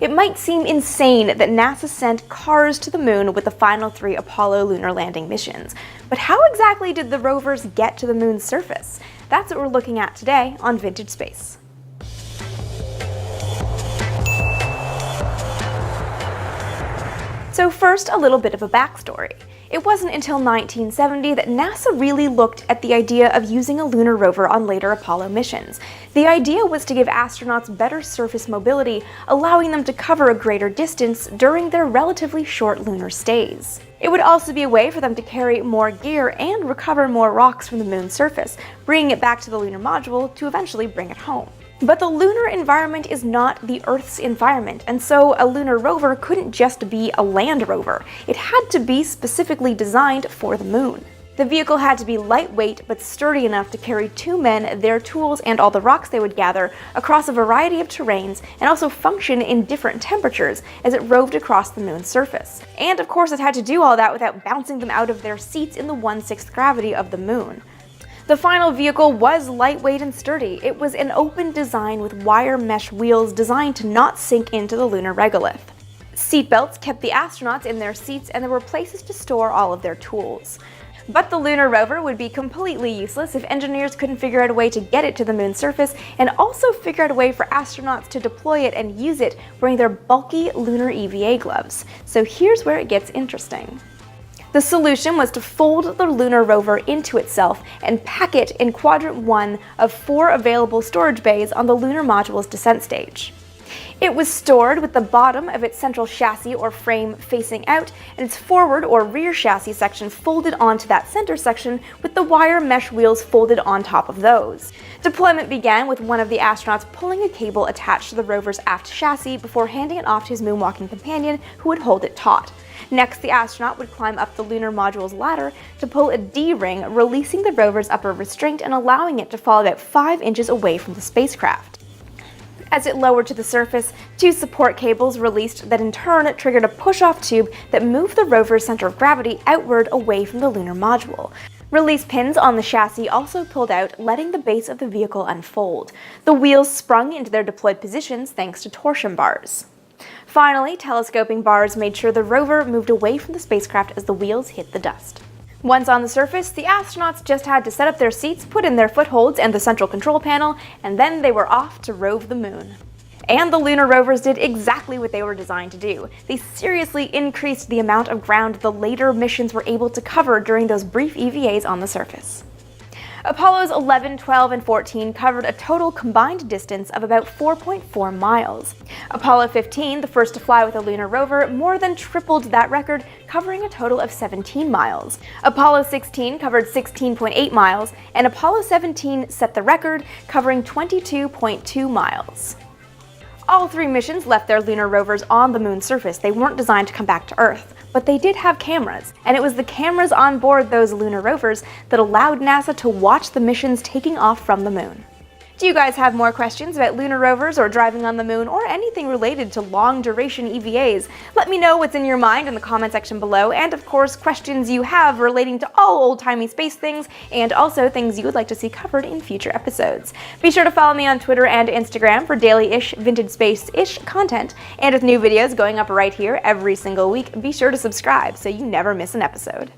It might seem insane that NASA sent cars to the moon with the final 3 Apollo lunar landing missions, but how exactly did the rovers get to the moon's surface? That's what we're looking at today on Vintage Space. So first, a little bit of a backstory. It wasn't until 1970 that NASA really looked at the idea of using a lunar rover on later Apollo missions. The idea was to give astronauts better surface mobility, allowing them to cover a greater distance during their relatively short lunar stays. It would also be a way for them to carry more gear and recover more rocks from the moon's surface, bringing it back to the lunar module to eventually bring it home. But the lunar environment is not the Earth's environment, and so a lunar rover couldn't just be a land rover. It had to be specifically designed for the moon. The vehicle had to be lightweight but sturdy enough to carry 2 men, their tools, and all the rocks they would gather across a variety of terrains, and also function in different temperatures as it roved across the moon's surface. And of course it had to do all that without bouncing them out of their seats in the 1/6 gravity of the moon. The final vehicle was lightweight and sturdy. It was an open design with wire mesh wheels designed to not sink into the lunar regolith. Seatbelts kept the astronauts in their seats, and there were places to store all of their tools. But the lunar rover would be completely useless if engineers couldn't figure out a way to get it to the moon's surface, and also figure out a way for astronauts to deploy it and use it wearing their bulky lunar EVA gloves. So here's where it gets interesting. The solution was to fold the lunar rover into itself and pack it in quadrant 1 of 4 available storage bays on the lunar module's descent stage. It was stored with the bottom of its central chassis or frame facing out, and its forward or rear chassis section folded onto that center section with the wire mesh wheels folded on top of those. Deployment began with one of the astronauts pulling a cable attached to the rover's aft chassis before handing it off to his moonwalking companion, who would hold it taut. Next, the astronaut would climb up the lunar module's ladder to pull a D-ring, releasing the rover's upper restraint and allowing it to fall about 5 inches away from the spacecraft. As it lowered to the surface, 2 support cables released that in turn triggered a push-off tube that moved the rover's center of gravity outward away from the lunar module. Release pins on the chassis also pulled out, letting the base of the vehicle unfold. The wheels sprung into their deployed positions thanks to torsion bars. Finally, telescoping bars made sure the rover moved away from the spacecraft as the wheels hit the dust. Once on the surface, the astronauts just had to set up their seats, put in their footholds and the central control panel, and then they were off to rove the moon. And the lunar rovers did exactly what they were designed to do. They seriously increased the amount of ground the later missions were able to cover during those brief EVAs on the surface. Apollos 11, 12, and 14 covered a total combined distance of about 4.4 miles. Apollo 15, the first to fly with a lunar rover, more than tripled that record, covering a total of 17 miles. Apollo 16 covered 16.8 miles, and Apollo 17 set the record, covering 22.2 miles. All 3 missions left their lunar rovers on the moon's surface. They weren't designed to come back to Earth, but they did have cameras, and it was the cameras on board those lunar rovers that allowed NASA to watch the missions taking off from the moon. Do you guys have more questions about lunar rovers or driving on the moon or anything related to long-duration EVAs? Let me know what's in your mind in the comment section below, and of course questions you have relating to all old-timey space things, and also things you would like to see covered in future episodes. Be sure to follow me on Twitter and Instagram for daily-ish, vintage space-ish content, and with new videos going up right here every single week, be sure to subscribe so you never miss an episode.